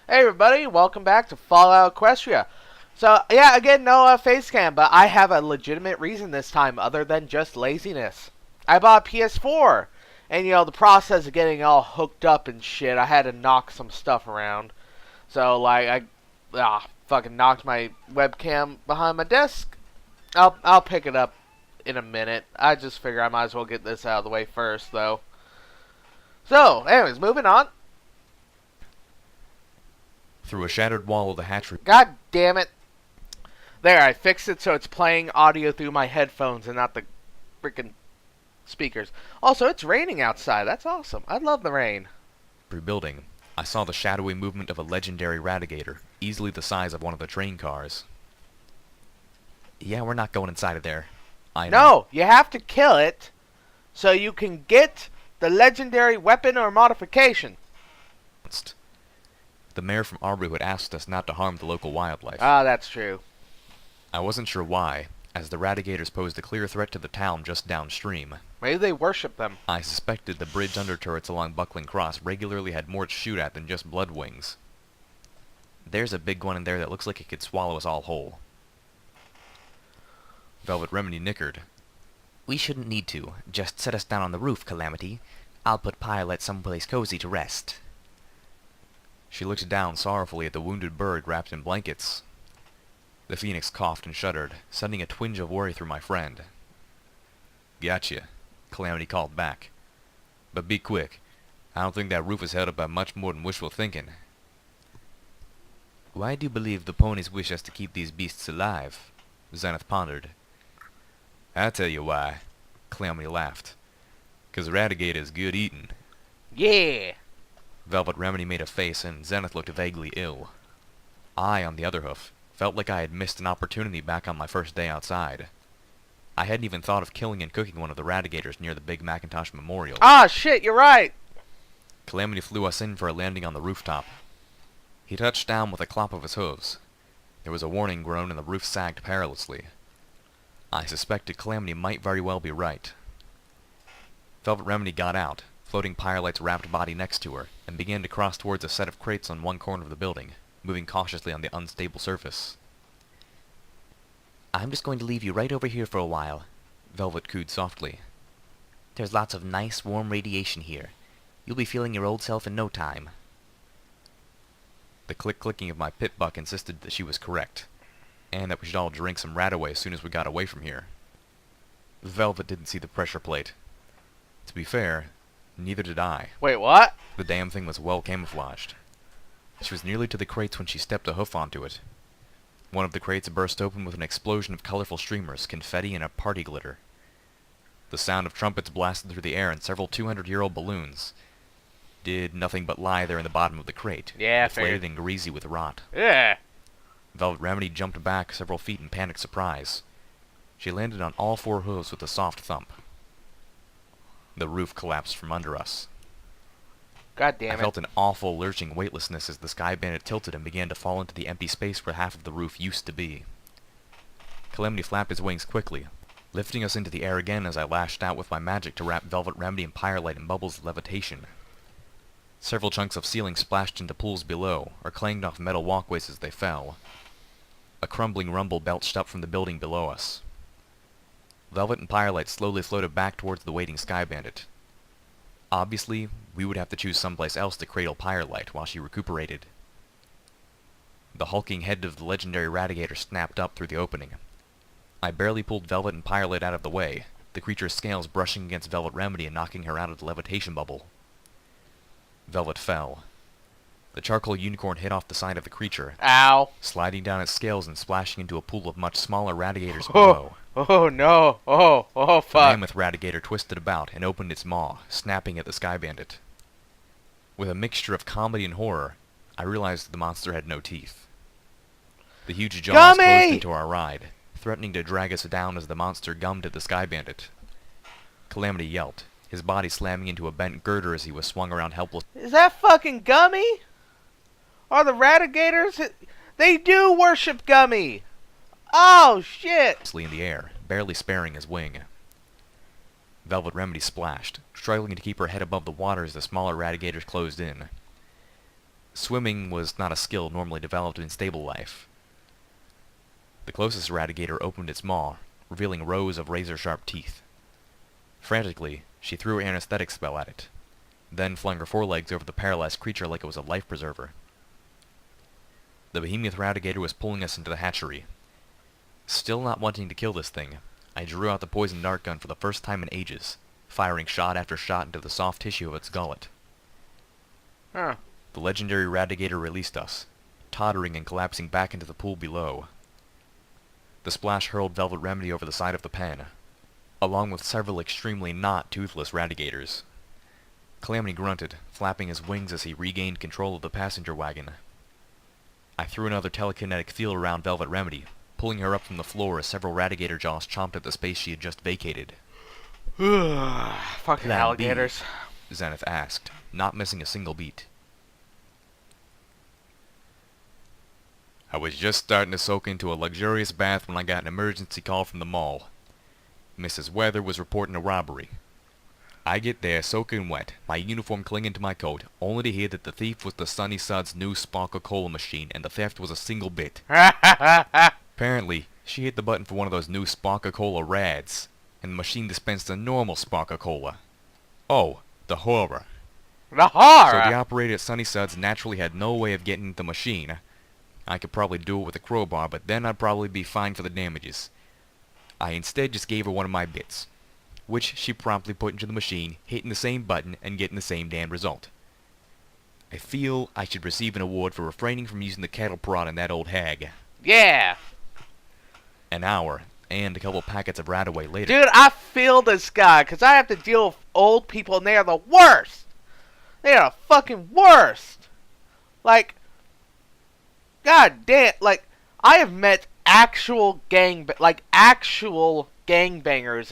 Hey everybody, welcome back to Fallout Equestria. So, yeah, again, no face cam, but I have a legitimate reason this time other than just laziness. I bought a PS4, and the process of getting all hooked up and shit, I had to knock some stuff around. So, like, fucking knocked my webcam behind my desk. I'll pick it up in a minute. I just figure I might as well get this out of the way first, though. So, anyways, moving on. Through a shattered wall of the hatchery. God damn it. There, I fixed it so it's playing audio through my headphones and not the freaking speakers. Also, it's raining outside. That's awesome. I love the rain. Building, I saw the shadowy movement of a legendary radigator, easily the size of one of the train cars. Yeah, we're not going inside of there. I know. No, you have to kill it so you can get the legendary weapon or modification. The mayor from Arbor had asked us not to harm the local wildlife. Ah, that's true. I wasn't sure why, as the radigators posed a clear threat to the town just downstream. Maybe they worship them. I suspected the bridge under turrets along Buckling Cross regularly had more to shoot at than just blood wings. There's a big one in there that looks like it could swallow us all whole. Velvet Remedy nickered. We shouldn't need to. Just set us down on the roof, Calamity. I'll put Pilot someplace cozy to rest. She looked down sorrowfully at the wounded bird wrapped in blankets. The phoenix coughed and shuddered, sending a twinge of worry through my friend. Gotcha, Calamity called back. But be quick. I don't think that roof is held up by much more than wishful thinking. Why do you believe the ponies wish us to keep these beasts alive? Zenith pondered. I'll tell you why, Calamity laughed. 'Cause Radigator is good eating. Yeah. Velvet Remedy made a face, and Zenith looked vaguely ill. I, on the other hoof, felt like I had missed an opportunity back on my first day outside. I hadn't even thought of killing and cooking one of the Radigators near the big Macintosh Memorial. Ah, shit, you're right. Calamity flew us in for a landing on the rooftop. He touched down with a clop of his hooves. There was a warning groan and the roof sagged perilously. I suspected Calamity might very well be right. Velvet Remedy got out, floating Pyrelight's wrapped body next to her, and began to cross towards a set of crates on one corner of the building, moving cautiously on the unstable surface. I'm just going to leave you right over here for a while, Velvet cooed softly. There's lots of nice, warm radiation here. You'll be feeling your old self in no time. The click-clicking of my pit buck insisted that she was correct, and that we should all drink some Radaway as soon as we got away from here. Velvet didn't see the pressure plate. To be fair, neither did I. Wait, what? The damn thing was well camouflaged. She was nearly to the crates when she stepped a hoof onto it. One of the crates burst open with an explosion of colorful streamers, confetti, and a party glitter. The sound of trumpets blasted through the air, and several 200-year-old balloons did nothing but lie there in the bottom of the crate, Yeah, inflated and greasy with rot. Yeah. Velvet Remedy jumped back several feet in panicked surprise. She landed on all four hooves with a soft thump. The roof collapsed from under us. God damn it. I felt an awful lurching weightlessness as the Sky Bandit tilted and began to fall into the empty space where half of the roof used to be. Calamity flapped his wings quickly, lifting us into the air again as I lashed out with my magic to wrap Velvet Remedy and Pyrelight in bubbles of levitation. Several chunks of ceiling splashed into pools below, or clanged off metal walkways as they fell. A crumbling rumble belched up from the building below us. Velvet and Pyrelight slowly floated back towards the waiting Sky Bandit. Obviously, we would have to choose someplace else to cradle Pyrelight while she recuperated. The hulking head of the legendary Radigator snapped up through the opening. I barely pulled Velvet and Pyrelight out of the way, the creature's scales brushing against Velvet Remedy and knocking her out of the levitation bubble. Velvet fell. The charcoal unicorn hit off the side of the creature, Ow. sliding down its scales and splashing into a pool of much smaller Radigators below. Oh no. Oh The fuck. mammoth Radigator twisted about and opened its maw, snapping at the Sky Bandit. With a mixture of comedy and horror, I realized the monster had no teeth. The huge jaws closed into our ride, threatening to drag us down as the monster gummed at the Sky Bandit. Calamity yelped, his body slamming into a bent girder as he was swung around helpless. Is that fucking Gummy? Are the Radigators? They do worship Gummy. Oh shit. In the air, barely sparing his wing. Velvet Remedy splashed, struggling to keep her head above the water as the smaller Radigators closed in. Swimming was not a skill normally developed in stable life. The closest Radigator opened its maw, revealing rows of razor-sharp teeth. Frantically, she threw her anesthetic spell at it, then flung her forelegs over the paralyzed creature like it was a life preserver. The behemoth Radigator was pulling us into the hatchery. Still not wanting to kill this thing, I drew out the poison dart gun for the first time in ages, firing shot after shot into the soft tissue of its gullet. Huh. The legendary Radigator released us, tottering and collapsing back into the pool below. The splash hurled Velvet Remedy over the side of the pen, along with several extremely not toothless Radigators. Calamity grunted, flapping his wings as he regained control of the passenger wagon. I threw another telekinetic field around Velvet Remedy, pulling her up from the floor as several Radigator jaws chomped at the space she had just vacated. Fucking Plan alligators. B, Zenith asked, not missing a single beat. I was just starting to soak into a luxurious bath when I got an emergency call from the mall. Mrs. Weather was reporting a robbery. I get there soaking wet, my uniform clinging to my coat, only to hear that the thief was the Sunny Sud's new Sparkle Cola machine and the theft was a single bit. Apparently, she hit the button for one of those new Sparkle Cola Rads, and the machine dispensed a normal Sparkle Cola. Oh, the horror. The horror! So the operator at Sunny Sud's naturally had no way of getting the machine. I could probably do it with a crowbar, but then I'd probably be fined for the damages. I instead just gave her one of my bits, which she promptly put into the machine, hitting the same button and getting the same damn result. I feel I should receive an award for refraining from using the cattle prod in that old hag. Yeah! An hour, and a couple packets of Radaway later. Dude, I feel this guy, because I have to deal with old people, and they are the worst! They are the fucking worst! Like, god damn, like, I have met actual gangbangers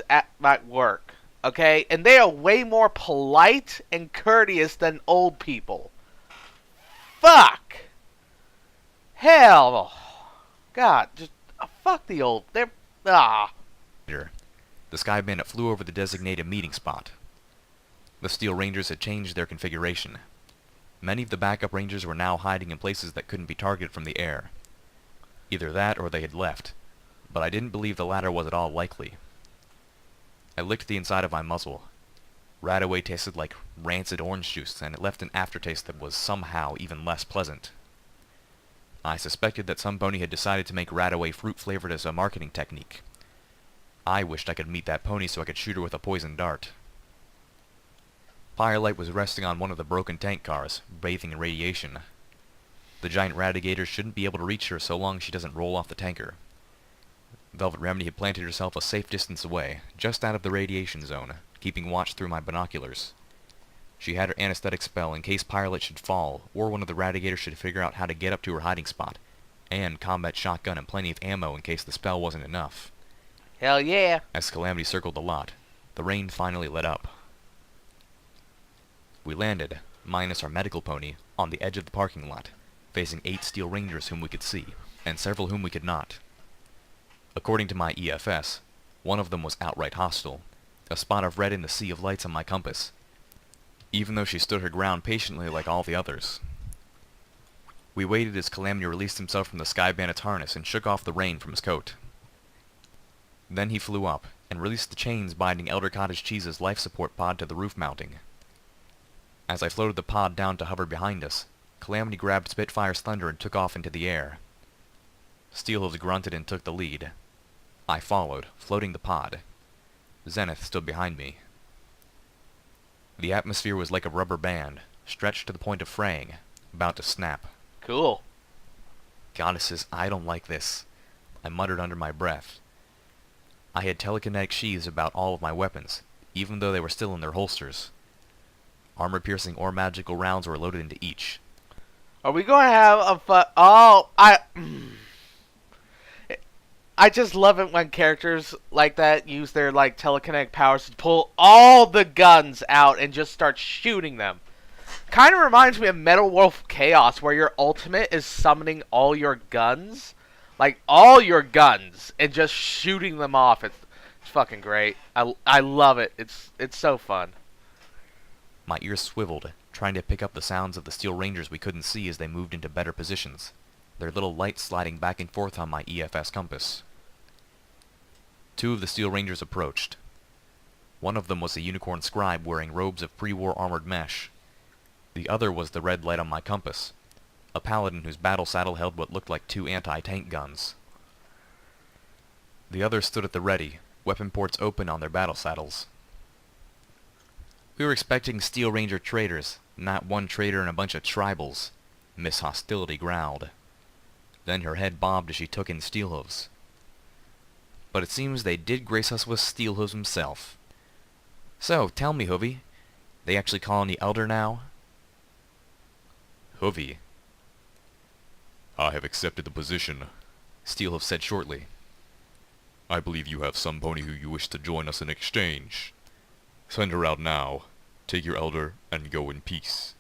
at work, okay? And they are way more polite and courteous than old people. Fuck! Hell! God, just, fuck the old, they're, The Sky Bandit flew over the designated meeting spot. The Steel Rangers had changed their configuration. Many of the backup Rangers were now hiding in places that couldn't be targeted from the air. Either that or they had left, but I didn't believe the latter was at all likely. I licked the inside of my muzzle. Radaway tasted like rancid orange juice, and it left an aftertaste that was somehow even less pleasant. I suspected that some pony had decided to make Radaway fruit-flavored as a marketing technique. I wished I could meet that pony so I could shoot her with a poison dart. Firelight was resting on one of the broken tank cars, bathing in radiation. The giant Radigator shouldn't be able to reach her so long as she doesn't roll off the tanker. Velvet Remedy had planted herself a safe distance away, just out of the radiation zone, keeping watch through my binoculars. She had her anesthetic spell in case Firelight should fall, or one of the Radigators should figure out how to get up to her hiding spot, and combat shotgun and plenty of ammo in case the spell wasn't enough. hell yeah. As Calamity circled the lot, the rain finally let up. We landed, minus our medical pony, on the edge of the parking lot, facing 8 Steel Rangers whom we could see, and several whom we could not. According to my EFS, one of them was outright hostile, a spot of red in the sea of lights on my compass, even though she stood her ground patiently like all the others. We waited as Calamity released himself from the Sky Bandit's harness and shook off the rain from his coat. Then he flew up, and released the chains binding Elder Cottage Cheese's life support pod to the roof mounting. As I floated the pod down to hover behind us, Calamity grabbed Spitfire's thunder and took off into the air. Steelhooves grunted and took the lead. I followed, floating the pod. Zenith stood behind me. The atmosphere was like a rubber band, stretched to the point of fraying, about to snap. Cool. Goddesses, I don't like this, I muttered under my breath. I had telekinetic sheaths about all of my weapons, even though they were still in their holsters. Armor-piercing or magical rounds were loaded into each. Are we going to have a I just love it when characters like that use their, like, telekinetic powers to pull all the guns out and just start shooting them. Kind of reminds me of Metal Wolf Chaos, where your ultimate is summoning all your guns. Like, all your guns, and just shooting them off. It's fucking great. I love it. It's so fun. My ears swiveled, trying to pick up the sounds of the Steel Rangers we couldn't see as they moved into better positions, their little lights sliding back and forth on my EFS compass. 2 of the Steel Rangers approached. One of them was a Unicorn scribe wearing robes of pre-war armored mesh. The other was the red light on my compass, a paladin whose battle saddle held what looked like 2 anti-tank guns. The others stood at the ready, weapon ports open on their battle saddles. We were expecting Steel Ranger traders, not one trader and a bunch of tribals, Miss Hostility growled. Then her head bobbed as she took in Steelhooves. But it seems they did grace us with Steelhooves himself. So, tell me, Hoovy, they actually calling you Elder now? Hoovy. I have accepted the position, Steelhooves said shortly. I believe you have some pony who you wish to join us in exchange. Send her out now. Take your elder and go in peace.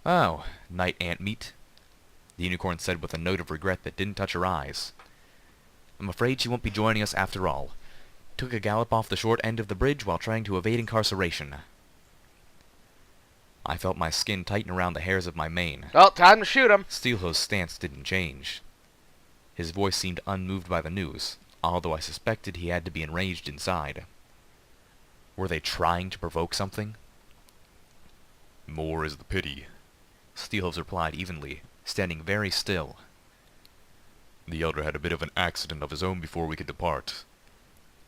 Oh, Knight Ant Meat, the Unicorn said with a note of regret that didn't touch her eyes. I'm afraid she won't be joining us after all. Took a gallop off the short end of the bridge while trying to evade incarceration. I felt my skin tighten around the hairs of my mane. Well, time to shoot him. Steelhooves' stance didn't change. His voice seemed unmoved by the news, although I suspected he had to be enraged inside. Were they trying to provoke something? More is the pity, Steelhooves replied evenly, standing very still. The Elder had a bit of an accident of his own before we could depart.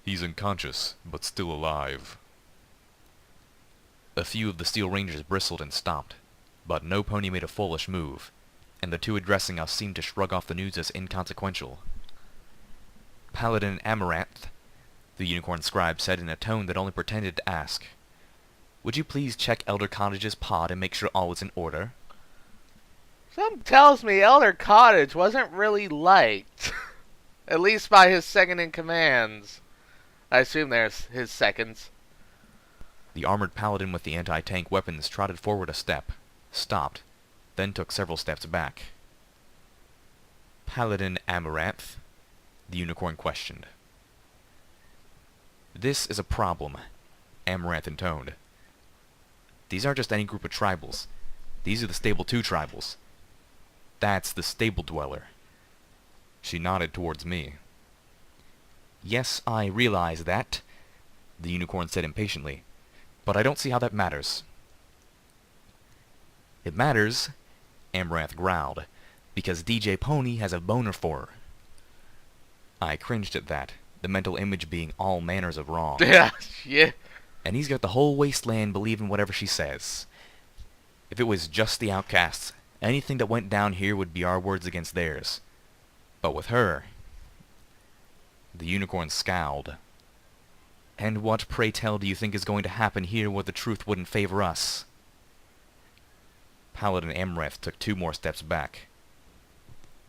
He's unconscious, but still alive. A few of the Steel Rangers bristled and stopped, but no pony made a foolish move, and the 2 addressing us seemed to shrug off the news as inconsequential. Paladin Amaranth, the Unicorn scribe said in a tone that only pretended to ask, would you please check Elder Cottage's pod and make sure all is in order? Something tells me Elder Cottage wasn't really liked. At least by his second-in-commands. I assume there's his seconds. The armored paladin with the anti-tank weapons trotted forward a step, stopped, then took several steps back. Paladin Amaranth, the Unicorn questioned. This is a problem, Amaranth intoned. These aren't just any group of tribals. These are the Stable 2 tribals. That's the Stable Dweller. She nodded towards me. Yes, I realize that, the Unicorn said impatiently, but I don't see how that matters. It matters, Amaranth growled, because DJ Pony has a boner for her. I cringed at that, the mental image being all manners of wrong. Yeah. And he's got the whole wasteland believing whatever she says. If it was just the outcasts, anything that went down here would be our words against theirs. But with her... The Unicorn scowled. And what, pray tell, do you think is going to happen here where the truth wouldn't favor us? Paladin Amaranth took 2 more steps back.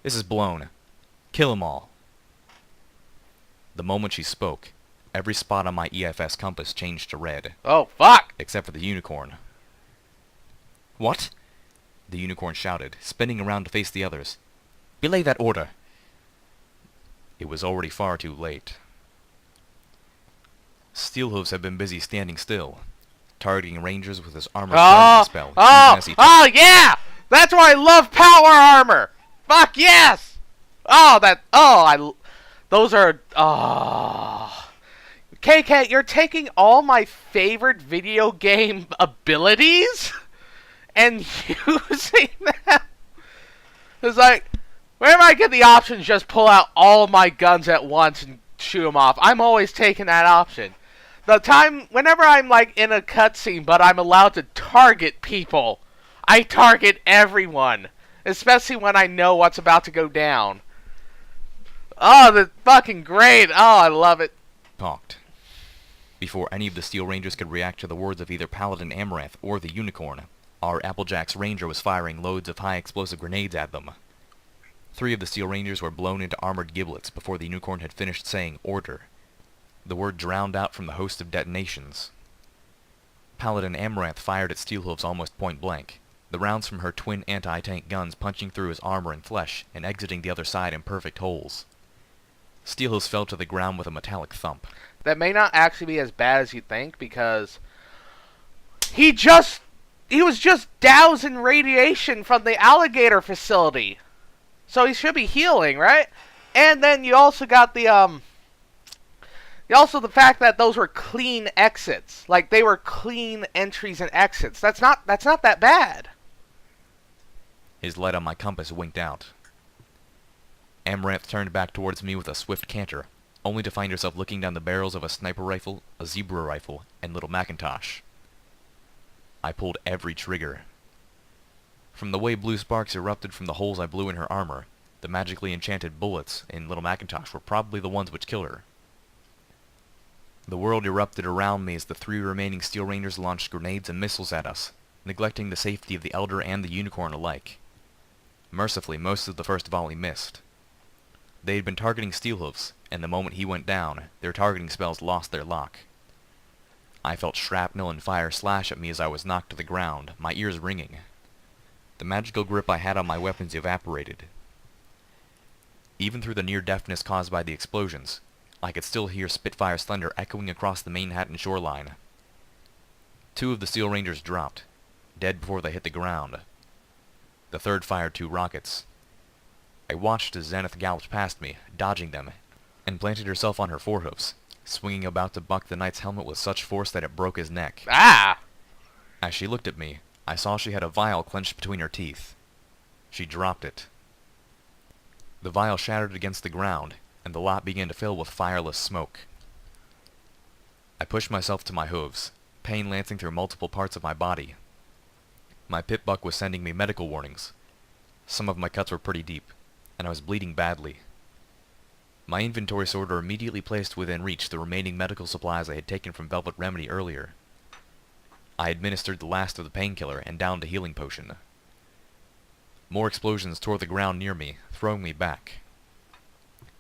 This is blown. Kill 'em all. The moment she spoke, every spot on my EFS compass changed to red. Oh, fuck! Except for the Unicorn. What? The Unicorn shouted, spinning around to face the others. Belay that order! It was already far too late. Steelhooves had been busy standing still, targeting rangers with his armor targeting spell. Yeah! That's why I love power armor! Fuck yes! Those are, KK, you're taking all my favorite video game abilities and using them? It's like, whenever I get the option to just pull out all of my guns at once and shoot them off, I'm always taking that option. Whenever I'm like in a cutscene but I'm allowed to target people, I target everyone. Especially when I know what's about to go down. Oh, that's fucking great. Oh, I love it. Talked. Before any of the Steel Rangers could react to the words of either Paladin Amaranth or the Unicorn, our Applejack's Ranger was firing loads of high-explosive grenades at them. 3 of the Steel Rangers were blown into armored giblets before the Unicorn had finished saying order. The word drowned out from the host of detonations. Paladin Amaranth fired at Steelhooves almost point-blank, the rounds from her twin anti-tank guns punching through his armor and flesh and exiting the other side in perfect holes. Steelhooves fell to the ground with a metallic thump. That may not actually be as bad as you think, because he just he was just doused in radiation from the alligator facility. So he should be healing, right? And then you also got the also the fact that those were clean exits. Like they were clean entries and exits. That's not that bad. His light on my compass winked out. Amaranth turned back towards me with a swift canter, only to find herself looking down the barrels of a sniper rifle, a zebra rifle, and little Macintosh. I pulled every trigger. From the way blue sparks erupted from the holes I blew in her armor, the magically enchanted bullets in little Macintosh were probably the ones which killed her. The world erupted around me as the 3 remaining Steel Rangers launched grenades and missiles at us, neglecting the safety of the Elder and the Unicorn alike. Mercifully, most of the first volley missed. They had been targeting Steelhooves, and the moment he went down, their targeting spells lost their lock. I felt shrapnel and fire slash at me as I was knocked to the ground, my ears ringing. The magical grip I had on my weapons evaporated. Even through the near-deafness caused by the explosions, I could still hear Spitfire's thunder echoing across the Manhattan shoreline. 2 of the Steel Rangers dropped, dead before they hit the ground. The 3rd fired 2 rockets. I watched as Zenith galloped past me, dodging them, and planted herself on her forehoofs, swinging about to buck the knight's helmet with such force that it broke his neck. Ah! As she looked at me, I saw she had a vial clenched between her teeth. She dropped it. The vial shattered against the ground, and the lot began to fill with fireless smoke. I pushed myself to my hooves, pain lancing through multiple parts of my body. My pit buck was sending me medical warnings. Some of my cuts were pretty deep, and I was bleeding badly. My inventory sorter immediately placed within reach the remaining medical supplies I had taken from Velvet Remedy earlier. I administered the last of the painkiller and downed a healing potion. More explosions tore the ground near me, throwing me back.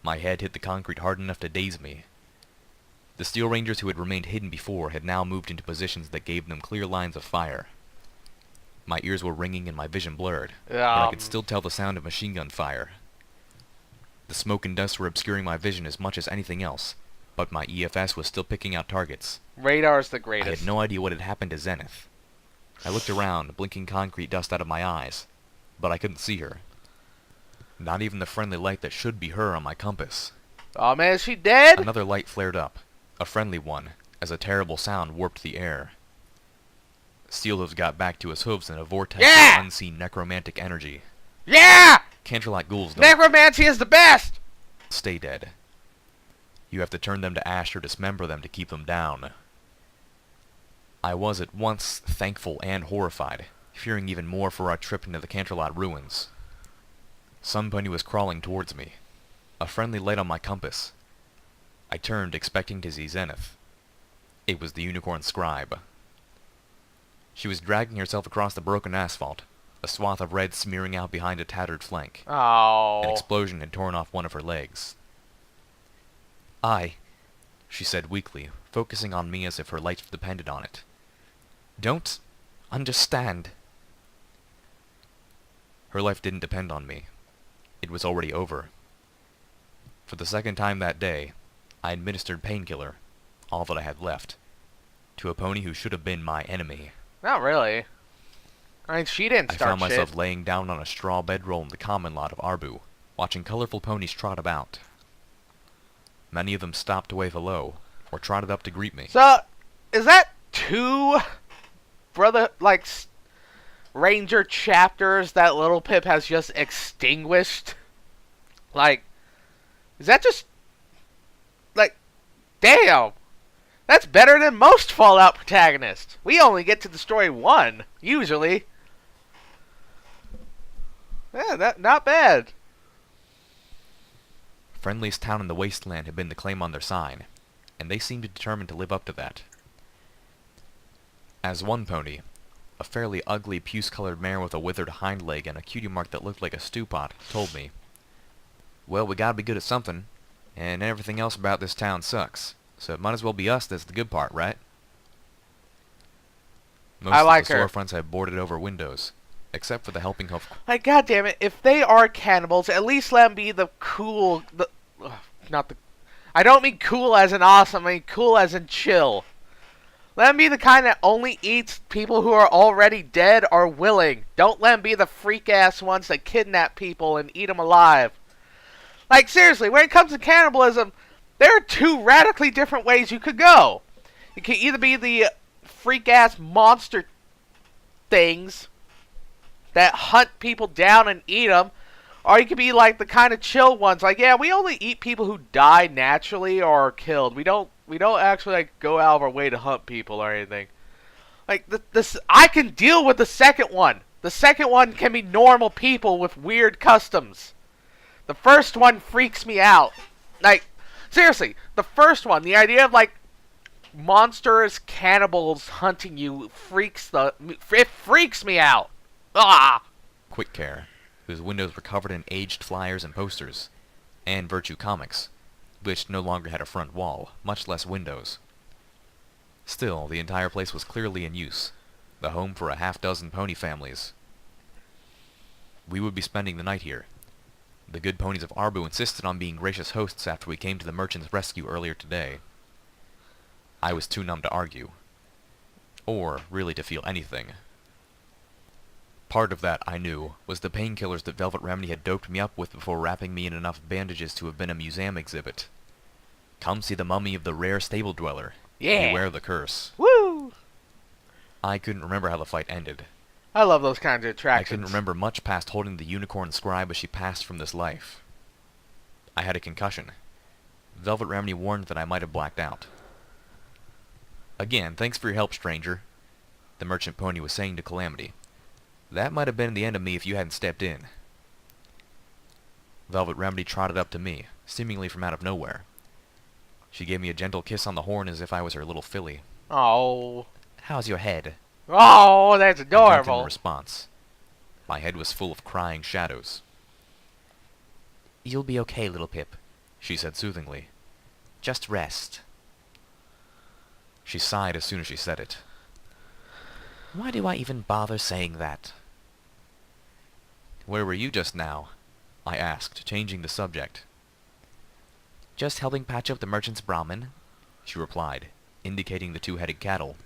My head hit the concrete hard enough to daze me. The Steel Rangers who had remained hidden before had now moved into positions that gave them clear lines of fire. My ears were ringing and my vision blurred, but I could still tell the sound of machine gun fire. The smoke and dust were obscuring my vision as much as anything else, but my EFS was still picking out targets. Radar's the I greatest. had no idea what had happened to Zenith. I looked around, blinking concrete dust out of my eyes, but I couldn't see her. Not even the friendly light that should be her on my compass. Oh man, is she dead? Another light flared up, a friendly one, as a terrible sound warped the air. Steelhooves got back to his hooves in a vortex of unseen necromantic energy. Yeah! Canterlot ghouls don't Necromancy is the best! stay dead. You have to turn them to ash or dismember them to keep them down. I was at once thankful and horrified, fearing even more for our trip into the Canterlot ruins. Sunpony was crawling towards me, a friendly light on my compass. I turned, expecting to see Zenith. It was the Unicorn Scribe. She was dragging herself across the broken asphalt, a swath of red smearing out behind a tattered flank. Oh. An explosion had torn off one of her legs. She said weakly, focusing on me as if her life depended on it. Don't understand. Her life didn't depend on me. It was already over. For the 2nd time that day, I administered painkiller, all that I had left, to a pony who should have been my enemy. Not really. I mean, she didn't I start found myself shit. laying down on a straw bedroll in the common lot of Arbu, watching colorful ponies trot about. Many of them stopped to wave hello, or trotted up to greet me. So, is that 2 Ranger chapters that Little Pip has just extinguished? Like, is that just... Like, damn! That's better than most Fallout protagonists. We only get to destroy 1, usually. Yeah, not bad. Friendliest town in the wasteland had been the claim on their sign, and they seemed determined to live up to that. As one pony, a fairly ugly puce-colored mare with a withered hind leg and a cutie mark that looked like a stew pot, told me, "Well, we gotta be good at something, and everything else about this town sucks, so it might as well be us that's the good part, right?" Most I like of the her. storefronts had boarded over windows, except for the Helping Hoof. Like, goddammit, if they are cannibals, at least let them be the cool... I don't mean cool as in awesome, I mean cool as in chill. Let him be the kind that only eats people who are already dead or willing. Don't let him be the freak-ass ones that kidnap people and eat them alive. Like, seriously, when it comes to cannibalism, there are two radically different ways you could go. You could either be the freak-ass monster things that hunt people down and eat them, or you could be like the kind of chill ones, like, yeah, we only eat people who die naturally or are killed. We don't actually like go out of our way to hunt people or anything. Like this, I can deal with the second one. The second one can be normal people with weird customs. The first one freaks me out. Like, seriously, the first one, the idea of like monsters, cannibals hunting you it freaks me out. Ah. Quick Care, whose windows were covered in aged flyers and posters, and Virtue Comics, which no longer had a front wall, much less windows. Still, the entire place was clearly in use, the home for a half-dozen pony families. We would be spending the night here. The good ponies of Arbu insisted on being gracious hosts after we came to the merchant's rescue earlier today. I was too numb to argue, or really to feel anything. Part of that, I knew, was the painkillers that Velvet Remedy had doped me up with before wrapping me in enough bandages to have been a museum exhibit. Come see the mummy of the rare stable dweller. Yeah. Beware the curse. Woo! I couldn't remember how the fight ended. I love those kinds of I attractions. couldn't remember much past holding the unicorn scribe as she passed from this life. I had a concussion. Velvet Remedy warned that I might have blacked out. Again, thanks for your help, stranger, the merchant pony was saying to Calamity. That might have been the end of me if you hadn't stepped in. Velvet Remedy trotted up to me, seemingly from out of nowhere. She gave me a gentle kiss on the horn as if I was her little filly. Oh. How's your head? Oh, that's I jumped in adorable. response. My head was full of crying shadows. You'll be okay, little Pip. She said soothingly. Just rest. She sighed as soon as she said it. Why do I even bother saying that? Where were you just now? I asked, changing the subject. Just helping patch up the merchant's Brahmin. She replied, indicating the two-headed cattle.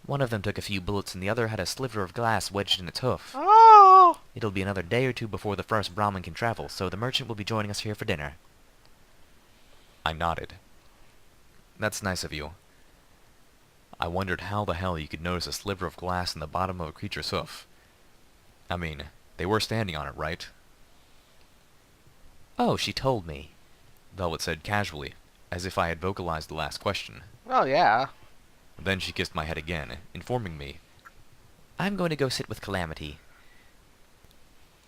One of them took a few bullets and the other had a sliver of glass wedged in its hoof. Oh. It'll be another day or two before the first Brahmin can travel, so the merchant will be joining us here for dinner. I nodded. That's nice of you. I wondered how the hell you could notice a sliver of glass in the bottom of a creature's hoof. I mean, they were standing on it, right? Oh, she told me. Velvet said casually, as if I had vocalized the last question. Oh, yeah. Then she kissed my head again, informing me. I'm going to go sit with Calamity.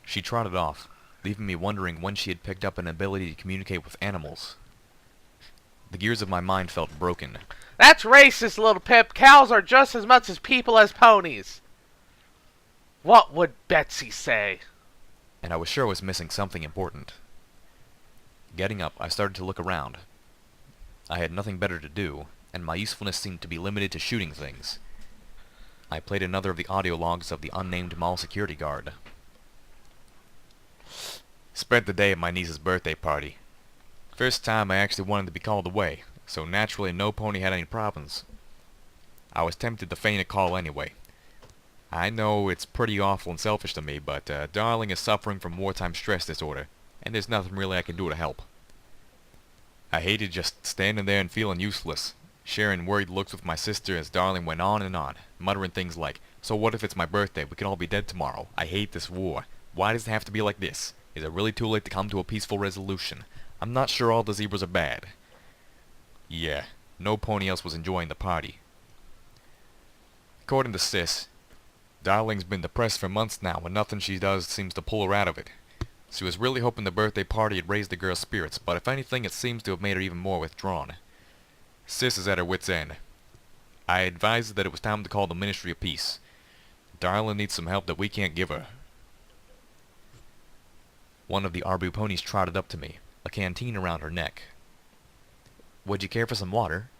She trotted off, leaving me wondering when she had picked up an ability to communicate with animals. The gears of my mind felt broken. That's racist, little Pip. Cows are just as much as people as ponies. What would Betsy say? And I was sure I was missing something important. Getting up, I started to look around. I had nothing better to do, and my usefulness seemed to be limited to shooting things. I played another of the audio logs of the unnamed mall security guard. Spent the day at my niece's birthday party. First time I actually wanted to be called away, so naturally no pony had any problems. I was tempted to feign a call anyway. I know it's pretty awful and selfish to me, but Darling is suffering from wartime stress disorder, and there's nothing really I can do to help. I hated just standing there and feeling useless, sharing worried looks with my sister as Darling went on, muttering things like, "So what if it's my birthday? We can all be dead tomorrow. I hate this war. Why does it have to be like this? Is it really too late to come to a peaceful resolution? I'm not sure all the zebras are bad." Yeah, no pony else was enjoying the party. According to Sis, Darling's been depressed for months now, and nothing she does seems to pull her out of it. She was really hoping the birthday party had raised the girl's spirits, but if anything, it seems to have made her even more withdrawn. Sis is at her wit's end. I advised her that it was time to call the Ministry of Peace. Darling needs some help that we can't give her. One of the Arbu ponies trotted up to me, a canteen around her neck. "Would you care for some water?"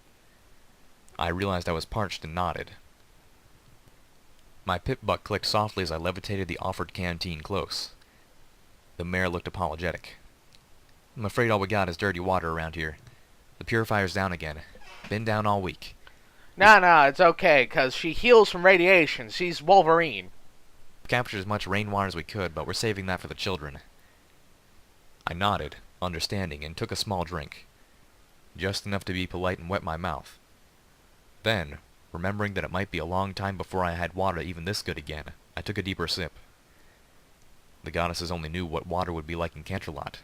I realized I was parched and nodded. My pip buck clicked softly as I levitated the offered canteen close. The mare looked apologetic. "I'm afraid all we got is dirty water around here. The purifier's down again. Been down all week." No, it's okay, because she heals from radiation. She's Wolverine. We captured as much rainwater as we could, but we're saving that for the children. I nodded, understanding, and took a small drink. Just enough to be polite and wet my mouth. Then, remembering that it might be a long time before I had water even this good again, I took a deeper sip. The goddesses only knew what water would be like in Canterlot.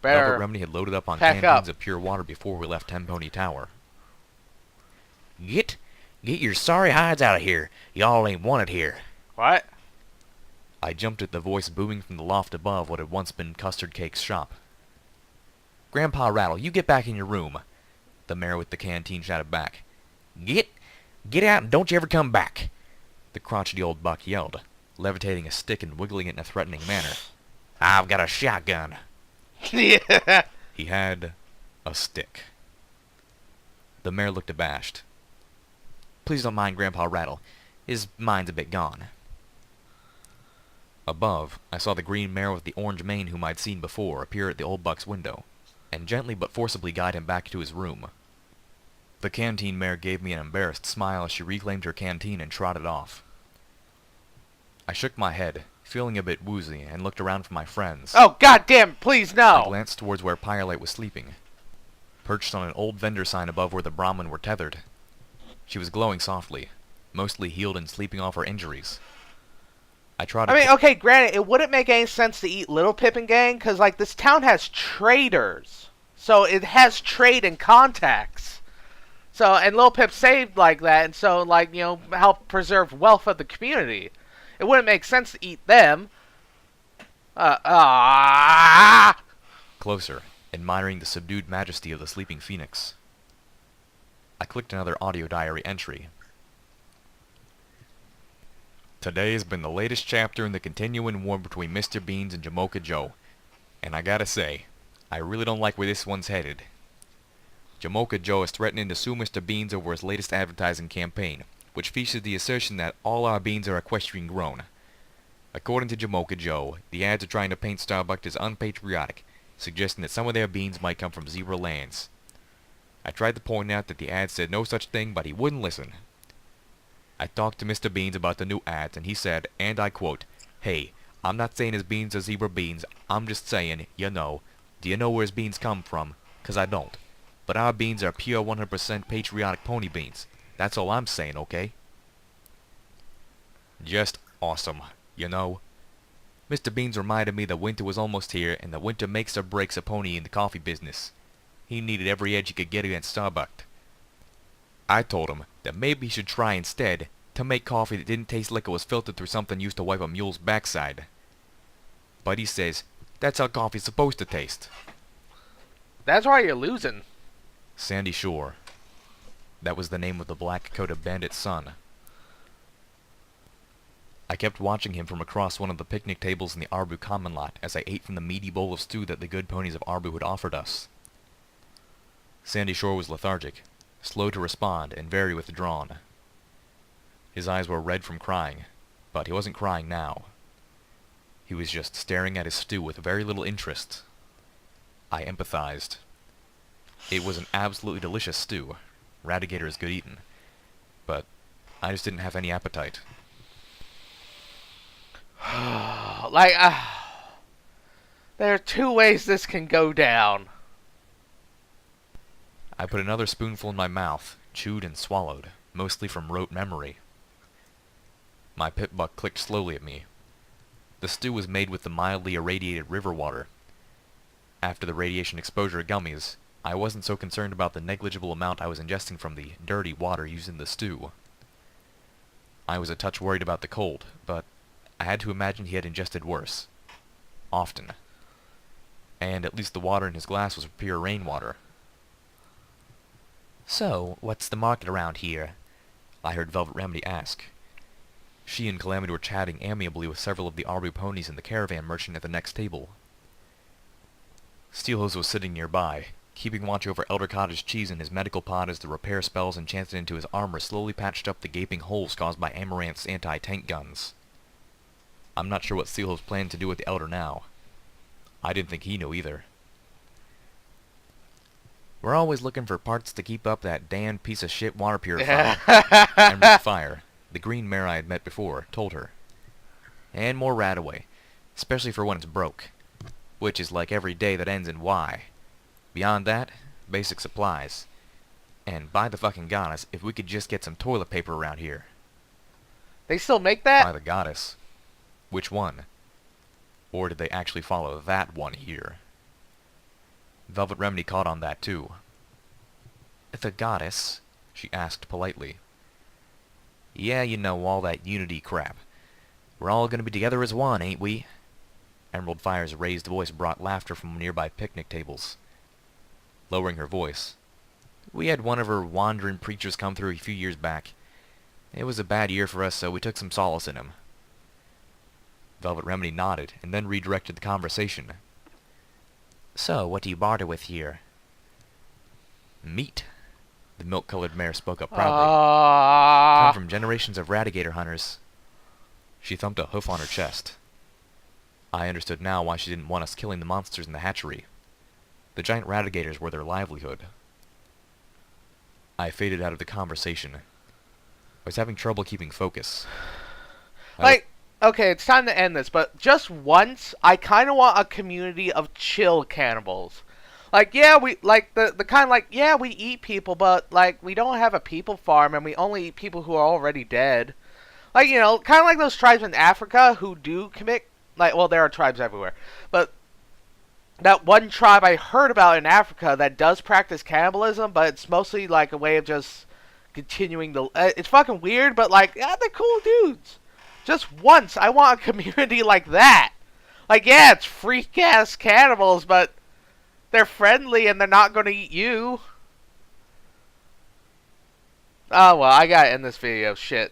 Velvet Better Remedy had loaded up on pack canteens up. of pure water before we left Ten Pony Tower. Get your sorry hides out of here. Y'all ain't wanted here. What? I jumped at the voice booming from the loft above what had once been Custard Cake's shop. Grandpa Rattle, you get back in your room. The mayor with the canteen shouted back. Get out and don't you ever come back. The crotchety old buck yelled, levitating a stick and wiggling it in a threatening manner. I've got a shotgun. Yeah. He had a stick. The mayor looked abashed. Please don't mind Grandpa Rattle. His mind's a bit gone. Above, I saw the green mare with the orange mane whom I'd seen before appear at the old buck's window, and gently but forcibly guide him back to his room. The canteen mare gave me an embarrassed smile as she reclaimed her canteen and trotted off. I shook my head, feeling a bit woozy, and looked around for my friends. Oh, goddamn, please I no. glanced towards where Firelight was sleeping, perched on an old vendor sign above where the Brahmin were tethered. She was glowing softly, mostly healed and sleeping off her injuries. I trotted. I mean, okay, granted, it wouldn't make any sense to eat Little Pip and gang, because, like, this town has traders. So it has trade and contacts. So, and Little Pip saved like that, and so, like, you know, help preserve wealth of the community. It wouldn't make sense to eat them. Closer, admiring the subdued majesty of the sleeping phoenix. I clicked another audio diary entry. Today has been the latest chapter in the continuing war between Mr. Beans and Jamocha Joe, and I gotta say, I really don't like where this one's headed. Jamocha Joe is threatening to sue Mr. Beans over his latest advertising campaign, which features the assertion that all our beans are equestrian grown. According to Jamocha Joe, the ads are trying to paint Starbuck as unpatriotic, suggesting that some of their beans might come from zebra lands. I tried to point out that the ads said no such thing, but he wouldn't listen. I talked to Mr. Beans about the new ads, and he said, and I quote, "Hey, I'm not saying his beans are zebra beans, I'm just saying, you know, do you know where his beans come from? 'Cause I don't. But our beans are pure 100% patriotic pony beans. That's all I'm saying, okay?" Just awesome, you know. Mr. Beans reminded me that winter was almost here, and that winter makes or breaks a pony in the coffee business. He needed every edge he could get against Starbuck. I told him that maybe he should try instead to make coffee that didn't taste like it was filtered through something used to wipe a mule's backside. But he says, that's how coffee's supposed to taste. That's why you're losing. Sandy Shore. That was the name of the black-coated bandit's son. I kept watching him from across one of the picnic tables in the Arbu common lot as I ate from the meaty bowl of stew that the good ponies of Arbu had offered us. Sandy Shore was lethargic, slow to respond, and very withdrawn. His eyes were red from crying, but he wasn't crying now. He was just staring at his stew with very little interest. I empathized. It was an absolutely delicious stew. Radigator is good eaten. But I just didn't have any appetite. Like, there are two ways this can go down. I put another spoonful in my mouth, chewed and swallowed, mostly from rote memory. My pit buck clicked slowly at me. The stew was made with the mildly irradiated river water. After the radiation exposure gummies, I wasn't so concerned about the negligible amount I was ingesting from the dirty water used in the stew. I was a touch worried about the cold, but I had to imagine he had ingested worse. Often. And at least the water in his glass was pure rainwater. So, what's the market around here? I heard Velvet Remedy ask. She and Calamity were chatting amiably with several of the Arbu ponies and the caravan merchant at the next table. Steelhose was sitting nearby, keeping watch over Elder Cottage Cheese in his medical pod as the repair spells enchanted into his armor slowly patched up the gaping holes caused by Amaranth's anti-tank guns. I'm not sure what Steelhose planned to do with the Elder now. I didn't think he knew either. We're always looking for parts to keep up that damned piece of shit water purifier. Emerald Fire, the green mare I had met before, told her. And more Radaway, especially for when it's broke, which is like every day that ends in Y. Beyond that, basic supplies. And by the fucking goddess, if we could just get some toilet paper around here. They still make that? By the goddess. Which one? Or did they actually follow that one here? Velvet Remedy caught on that too. The goddess? She asked politely. Yeah, you know, all that unity crap. We're all gonna be together as one, ain't we? Emerald Fire's raised voice brought laughter from nearby picnic tables. Lowering her voice. We had one of her wandering preachers come through a few years back. It was a bad year for us, so we took some solace in him. Velvet Remedy nodded, and then redirected the conversation. So, what do you barter with here? Meat, the milk-colored mare spoke up proudly. Come from generations of radigator hunters. She thumped a hoof on her chest. I understood now why she didn't want us killing the monsters in the hatchery. The giant radigators were their livelihood. I faded out of the conversation. I was having trouble keeping focus. Okay, it's time to end this, but just once, I kind of want a community of chill cannibals. Like, yeah, we, like, the kind of like, yeah, we eat people, but, like, we don't have a people farm, and we only eat people who are already dead. Like, you know, kind of like those tribes in Africa who do commit, like, well, there are tribes everywhere, but that one tribe I heard about in Africa that does practice cannibalism, but it's mostly, like, a way of just continuing the, it's fucking weird, but, like, yeah, they're cool dudes. Just once, I want a community like that. Like, yeah, it's freak-ass cannibals, but they're friendly and they're not going to eat you. Oh, well, I gotta end this video. Shit.